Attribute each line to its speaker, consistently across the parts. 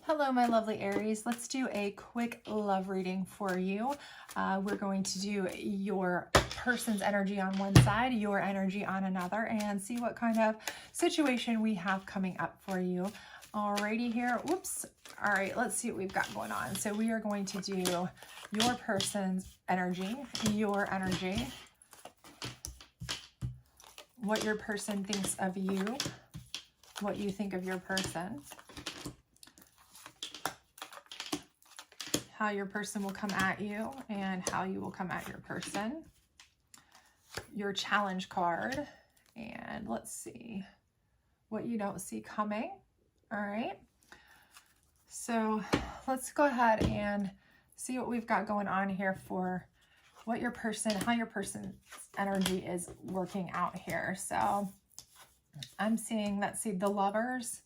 Speaker 1: Hello, my lovely Aries. Let's do a quick love reading for you. We're going to do your person's energy on one side, your energy on another, and see what kind of situation we have coming up for you. Alrighty here. Whoops. All right, let's see what we've got going on. So we are going to do your person's energy, what your person thinks of you, what you think of your person, how your person will come at you and how you will come at your person, your challenge card, and let's see what you don't see coming. All right, so let's go ahead and see what we've got going on here for what your person, how your person's energy is working out here. So I'm seeing, let's see, the Lovers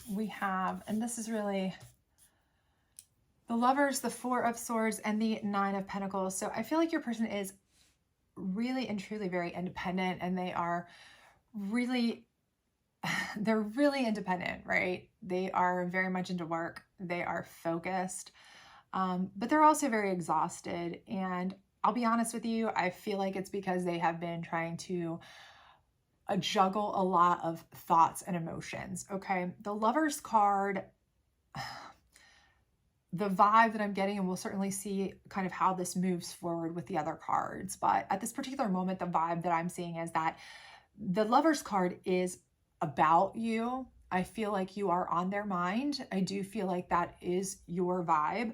Speaker 1: we have, and this is really the Lovers, the Four of Swords, and the Nine of Pentacles. So I feel like your person is really and truly very independent, and they are really, they're really independent, right? They are very much into work. They are focused, but they're also very exhausted. And I'll be honest with you, I feel like it's because they have been trying to juggle a lot of thoughts and emotions, okay? The Lovers card, the vibe that I'm getting, and we'll certainly see kind of how this moves forward with the other cards, but at this particular moment, the vibe that I'm seeing is that the Lovers card is about you. I feel like you are on their mind. I do feel like that is your vibe,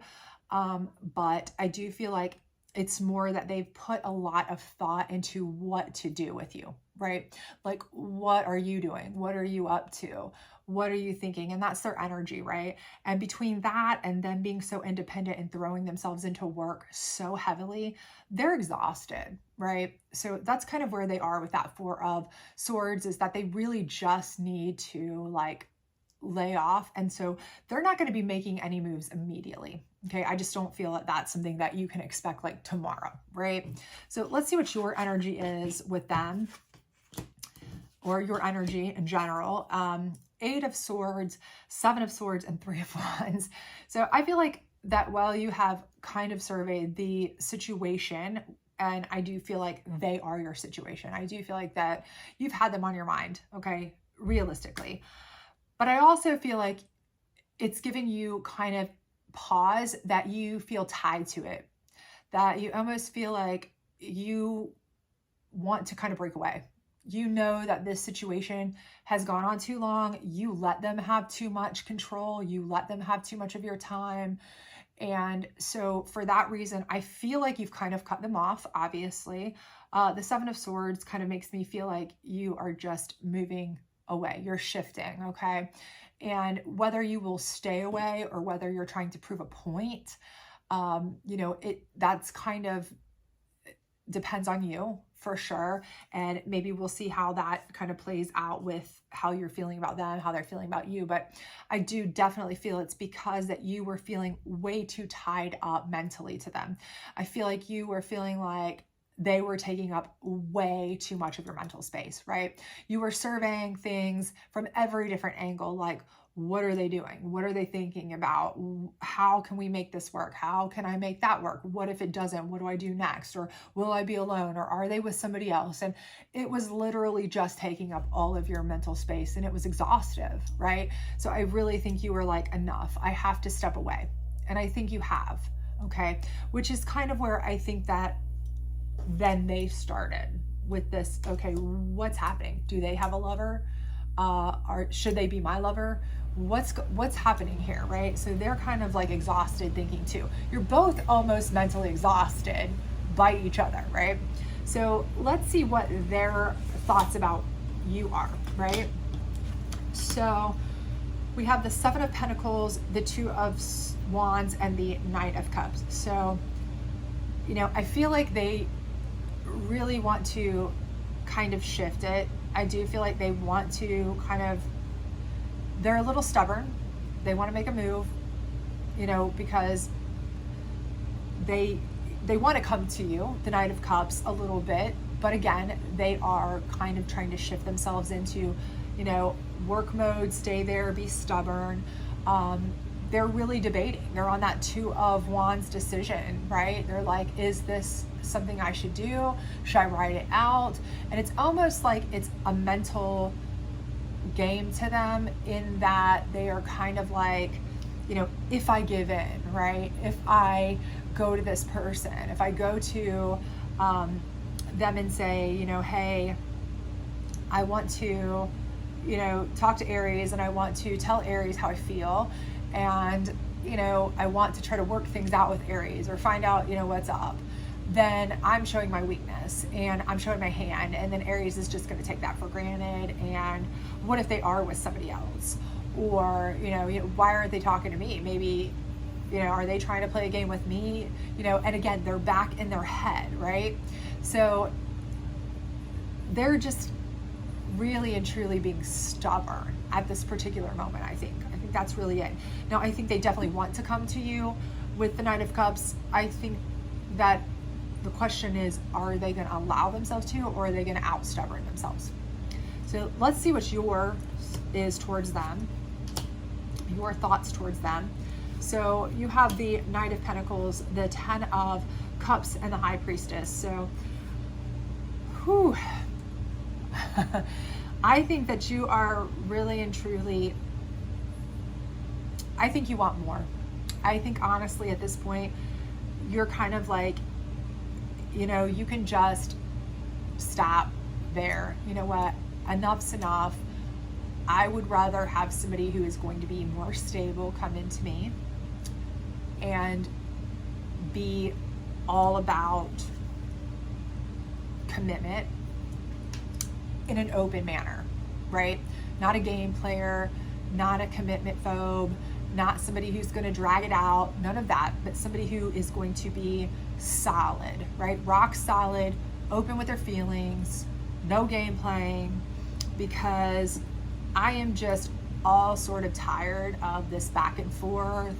Speaker 1: but I do feel like it's more that they've put a lot of thought into what to do with you, right? Like, what are you doing? What are you up to? What are you thinking? And that's their energy, right? And between that and them being so independent and throwing themselves into work so heavily, they're exhausted, right? So that's kind of where they are with that Four of Swords, is that they really just need to like lay off. And so they're not going to be making any moves immediately. Okay. I just don't feel that that's something that you can expect like tomorrow, right? So let's see what your energy is with them, or your energy in general. Eight of Swords, Seven of Swords, and Three of Wands. So I feel like that while you have kind of surveyed the situation, and I do feel like they are your situation, I do feel like that you've had them on your mind, okay, realistically. But I also feel like it's giving you kind of pause, that you feel tied to it, that you almost feel like you want to kind of break away. You know that this situation has gone on too long. You let them have too much control. You let them have too much of your time. And so for that reason, I feel like you've kind of cut them off, obviously. The Seven of Swords kind of makes me feel like you are just moving away. You're shifting, okay? And whether you will stay away or whether you're trying to prove a point, you know, that's kind of depends on you for sure. And maybe we'll see how that kind of plays out with how you're feeling about them, how they're feeling about you. But I do definitely feel it's because that you were feeling way too tied up mentally to them. I feel like you were feeling like they were taking up way too much of your mental space, right? You were surveying things from every different angle, like, what are they doing? What are they thinking about? How can we make this work? How can I make that work? What if it doesn't? What do I do next? Or will I be alone? Or are they with somebody else? And it was literally just taking up all of your mental space, and it was exhaustive, right? So I really think you were like, enough, I have to step away. And I think you have, okay? Which is kind of where I think that then they started with this, okay, what's happening? Do they have a lover? Should they be my lover? What's happening here, right? So they're kind of like exhausted thinking too. You're both almost mentally exhausted by each other, right? So let's see what their thoughts about you are, right? So we have the Seven of Pentacles, the Two of Wands, and the Knight of Cups. So, you know, I feel like they really want to kind of shift it. I do feel like they want to kind of, they're a little stubborn. They want to make a move, you know, because they want to come to you, the Knight of Cups, a little bit. But again, they are kind of trying to shift themselves into, you know, work mode, stay there, be stubborn. they're really debating. They're on that Two of Wands decision, right? They're like, is this something I should do? Should I write it out? And it's almost like it's a mental game to them, in that they are kind of like, if I give in, right? If I go to this person, if I go to them and say, hey, I want to, talk to Aries, and I want to tell Aries how I feel, and, I want to try to work things out with Aries or find out, what's up, then I'm showing my weakness and I'm showing my hand, and then Aries is just going to take that for granted. And what if they are with somebody else? Or, why aren't they talking to me? Maybe, are they trying to play a game with me? And again, they're back in their head, right? So they're just really and truly being stubborn at this particular moment, I think. I think that's really it. Now, I think they definitely want to come to you with the Knight of Cups. I think that the question is, are they going to allow themselves to, or are they going to out stubborn themselves? So let's see what your is towards them, your thoughts towards them. So you have the Knight of Pentacles, the Ten of Cups, and the High Priestess. So, whew. I think that you are really and truly, I think you want more. I think honestly at this point, you're kind of like, you can just stop there. You know what? Enough's enough. I would rather have somebody who is going to be more stable come into me and be all about commitment in an open manner, right? Not a game player, not a commitment phobe, not somebody who's going to drag it out, none of that, but somebody who is going to be solid, right? Rock solid, open with their feelings, no game playing, because I am just all sort of tired of this back and forth,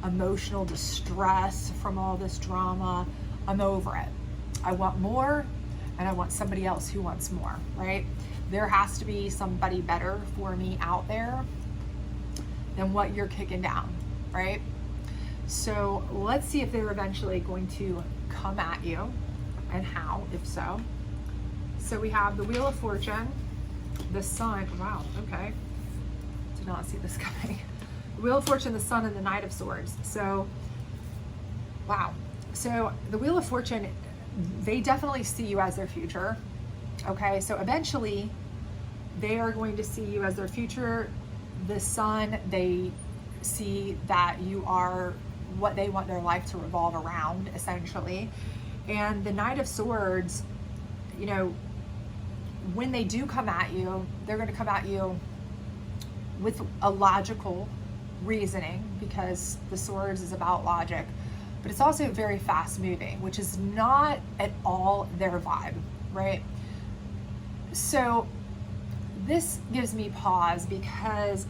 Speaker 1: emotional distress from all this drama. I'm over it. I want more, and I want somebody else who wants more, right? There has to be somebody better for me out there than what you're kicking down, right? So let's see if they're eventually going to come at you, and how, if so. So we have the Wheel of Fortune, the Sun. Wow, okay. Did not see this coming. The Wheel of Fortune, the Sun, and the Knight of Swords. So, wow. So the Wheel of Fortune, they definitely see you as their future. Okay, so eventually they are going to see you as their future. The Sun, they see that you are what they want their life to revolve around, essentially. And the Knight of Swords, when they do come at you, they're going to come at you with a logical reasoning, because the Swords is about logic, but it's also very fast moving, which is not at all their vibe, right? So this gives me pause, because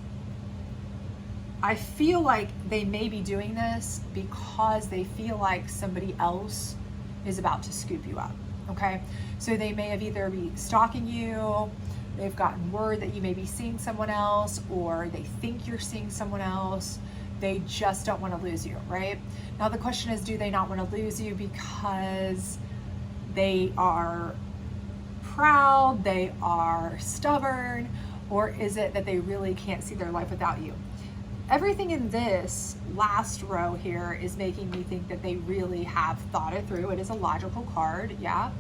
Speaker 1: I feel like they may be doing this because they feel like somebody else is about to scoop you up, okay? So they may have either be stalking you, they've gotten word that you may be seeing someone else, or they think you're seeing someone else. They just don't want to lose you, right? Now the question is, do they not want to lose you because they are proud, they are stubborn, or is it that they really can't see their life without you? Everything in this last row here is making me think that they really have thought it through. It is a logical card, yeah.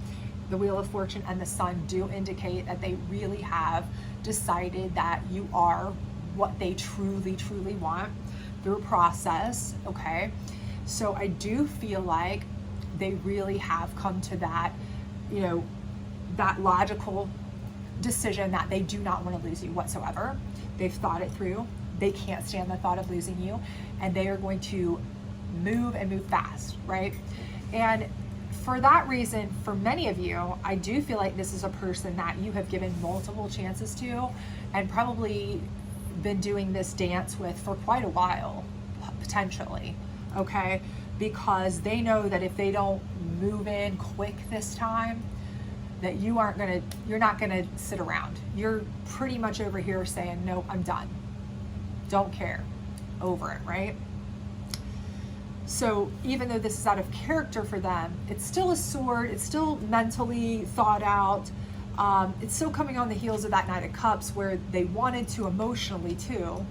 Speaker 1: The Wheel of Fortune and the Sun do indicate that they really have decided that you are what they truly, truly want through a process, okay? So I do feel like they really have come to that, that logical decision that they do not want to lose you whatsoever. They've thought it through. They can't stand the thought of losing you, and they are going to move and move fast, right? And for that reason, for many of you, I do feel like this is a person that you have given multiple chances to, and probably been doing this dance with for quite a while, potentially, okay? Because they know that if they don't move in quick this time, that you're not gonna sit around. You're pretty much over here saying, no, I'm done. Don't care. over it, right? So even though this is out of character for them, it's still a sword, it's still mentally thought out. It's still coming on the heels of that Knight of Cups where they wanted to emotionally too,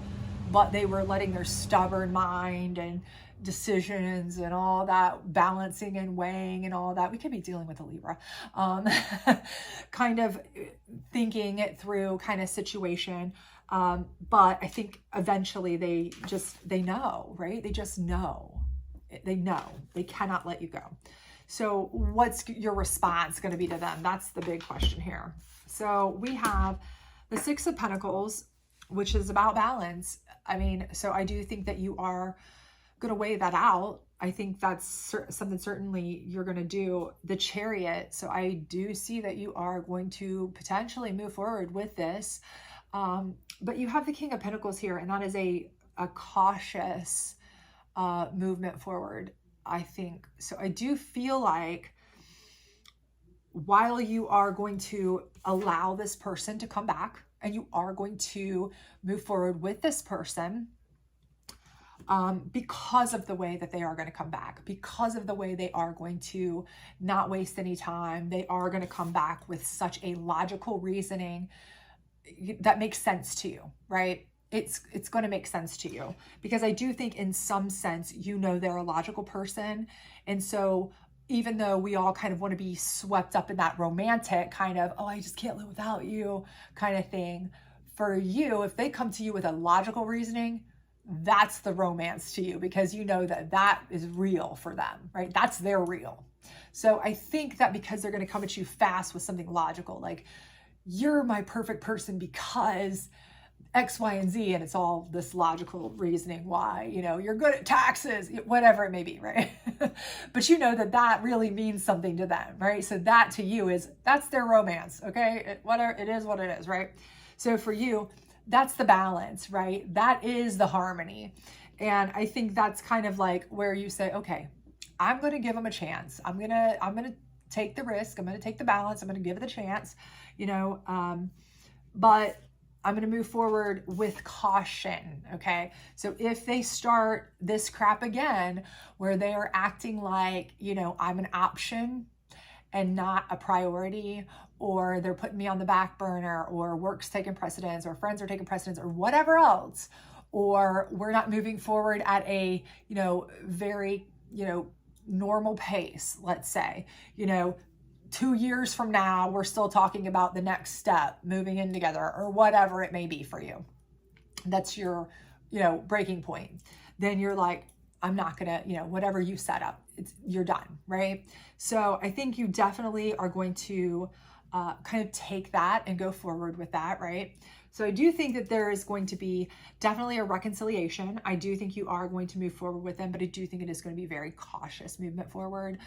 Speaker 1: but they were letting their stubborn mind and decisions and all that balancing and weighing and all that. We could be dealing with a Libra, kind of thinking it through kind of situation. But I think eventually they know, right? They just know. They know they cannot let you go. So what's your response going to be to them? That's the big question here. So we have the Six of Pentacles, which is about balance. I mean, so I do think that you are going to weigh that out. I think that's something certainly you're going to do. The Chariot. So I do see that you are going to potentially move forward with this. But you have the King of Pentacles here, and that is a cautious movement forward, I think. So I do feel like while you are going to allow this person to come back and you are going to move forward with this person, because of the way that they are going to come back, because of the way they are going to not waste any time, they are going to come back with such a logical reasoning that makes sense to you, right? It's going to make sense to you, because I do think in some sense, you know, they're a logical person. And so even though we all kind of want to be swept up in that romantic kind of, oh, I just can't live without you kind of thing, for you, if they come to you with a logical reasoning, that's the romance to you, because you know that that is real for them, right? That's their real. So I think that because they're going to come at you fast with something logical, like, you're my perfect person because X, Y, and Z, and it's all this logical reasoning why, you know, you're good at taxes, whatever it may be, right? But you know that that really means something to them, right? So that to you that's their romance, okay? Whatever it is, what it is, right? So for you, that's the balance, right? That is the harmony. And I think that's kind of like where you say, okay, I'm going to give them a chance. I'm going to take the risk. I'm going to take the balance. I'm going to give it a chance, you know, but I'm going to move forward with caution. Okay. So if they start this crap again, where they are acting like, you know, I'm an option and not a priority, or they're putting me on the back burner, or work's taking precedence, or friends are taking precedence, or whatever else, or we're not moving forward at a, you know, very, you know, normal pace, let's say, you know, 2 years from now, we're still talking about the next step, moving in together, or whatever it may be for you. That's your, you know, breaking point. Then you're like, I'm not gonna, you know, whatever you set up, you're done, right? So I think you definitely are going to kind of take that and go forward with that, right? So I do think that there is going to be definitely a reconciliation. I do think you are going to move forward with them, but I do think it is going to be very cautious movement forward.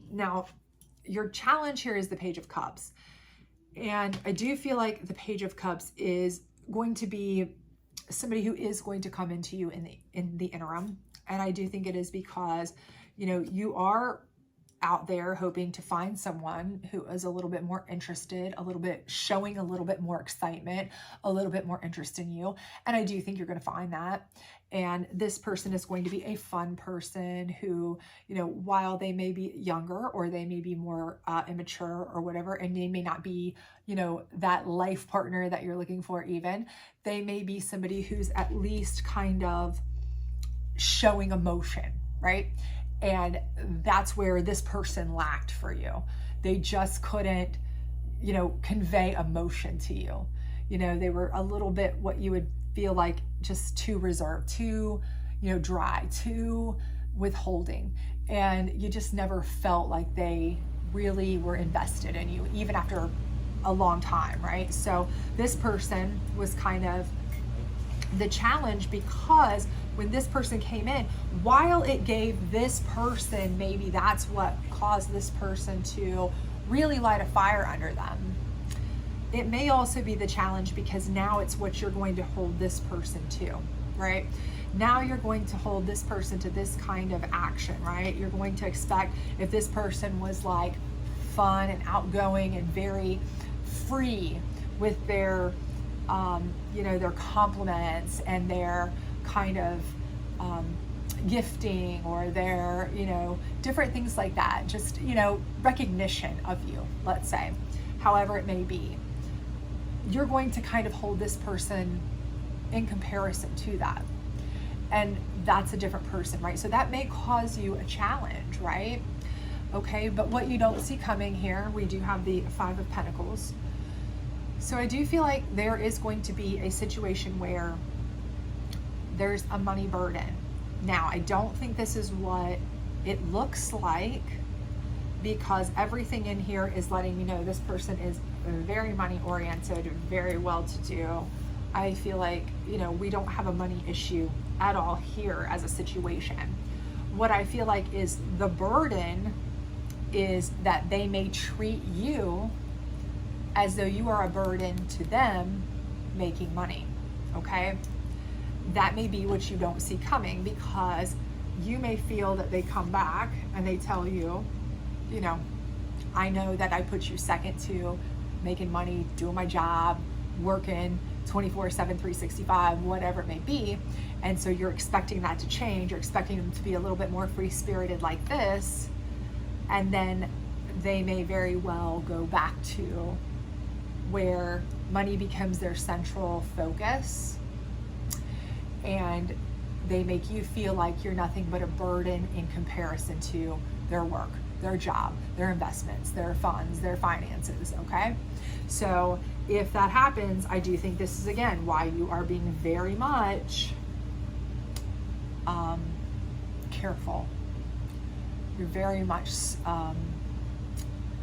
Speaker 1: Now, your challenge here is the Page of Cups. And I do feel like the Page of Cups is going to be somebody who is going to come into you in the interim. And I do think it is because, you know, you are out there hoping to find someone who is a little bit more interested, a little bit showing a little bit more excitement, a little bit more interest in you. And I do think you're going to find that. And this person is going to be a fun person who, you know, while they may be younger or they may be more immature or whatever, and they may not be, you know, that life partner that you're looking for even, they may be somebody who's at least kind of showing emotion, right? And that's where this person lacked for you. They just couldn't, you know, convey emotion to you. You know, they were a little bit what you would feel like just too reserved, too, you know, dry, too withholding. And you just never felt like they really were invested in you, even after a long time, right? So this person was kind of the challenge, because when this person came in, while it gave this person, maybe that's what caused this person to really light a fire under them, it may also be the challenge because now it's what you're going to hold this person to, right? Now you're going to hold this person to this kind of action, right? You're going to expect, if this person was like fun and outgoing and very free with their you know, their compliments and their kind of gifting, or their, you know, different things like that. Just, you know, recognition of you, let's say, however it may be. You're going to kind of hold this person in comparison to that. And that's a different person, right? So that may cause you a challenge, right? Okay, but what you don't see coming here, we do have the Five of Pentacles. So I do feel like there is going to be a situation where there's a money burden. Now, I don't think this is what it looks like, because everything in here is letting me know this person is very money oriented, very well to do. I feel like, you know, we don't have a money issue at all here as a situation. What I feel like is the burden is that they may treat you as though you are a burden to them making money, okay? That may be what you don't see coming, because you may feel that they come back and they tell you, you know, I know that I put you second to making money, doing my job, working 24/7, 365, whatever it may be. And so you're expecting that to change. You're expecting them to be a little bit more free-spirited like this. And then they may very well go back to where money becomes their central focus. And they make you feel like you're nothing but a burden in comparison to their work, their job, their investments, their funds, their finances, okay? So if that happens, I do think this is, again, why you are being very much careful. You're very much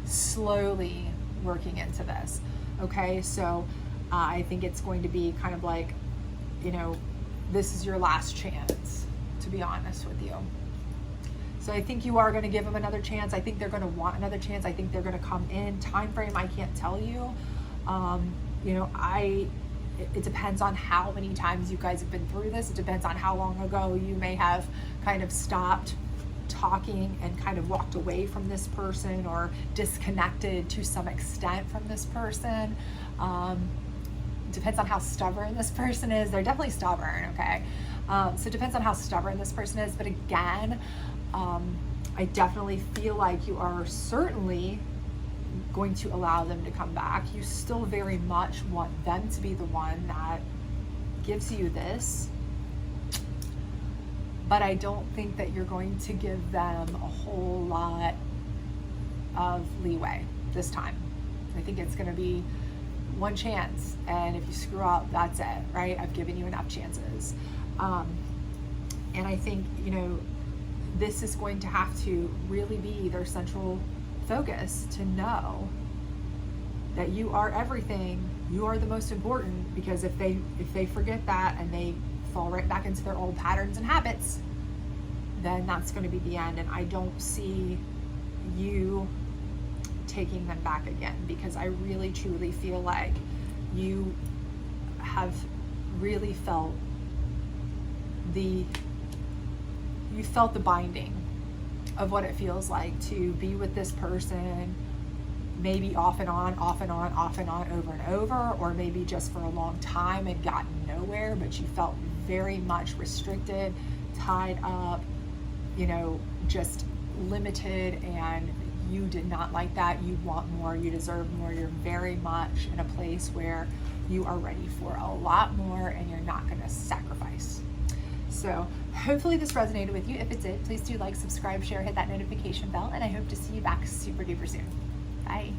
Speaker 1: slowly working into this, okay? So I think it's going to be kind of like, you know, this is your last chance, to be honest with you. So I think you are going to give them another chance. I think they're going to want another chance. I think they're going to come in. Time frame, I can't tell you. You know, it depends on how many times you guys have been through this. It depends on how long ago you may have kind of stopped talking and kind of walked away from this person, or disconnected to some extent from this person. Depends on how stubborn this person is. They're definitely stubborn, okay? So it depends on how stubborn this person is. But again, I definitely feel like you are certainly going to allow them to come back. You still very much want them to be the one that gives you this. But I don't think that you're going to give them a whole lot of leeway this time. I think it's going to be one chance, and if you screw up, that's it, right? I've given you enough chances. And I think, you know, this is going to have to really be their central focus, to know that you are everything, you are the most important. Because if they forget that and they fall right back into their old patterns and habits, then that's going to be the end. And I don't see you taking them back again, because I really truly feel like you have really felt the binding of what it feels like to be with this person, maybe off and on, over and over, or maybe just for a long time and gotten nowhere, but you felt very much restricted, tied up, you know, just limited, and you did not like that. You want more, you deserve more. You're very much in a place where you are ready for a lot more, and you're not going to sacrifice. So hopefully this resonated with you. If it did, please do like, subscribe, share, hit that notification bell, and I hope to see you back super duper soon. Bye.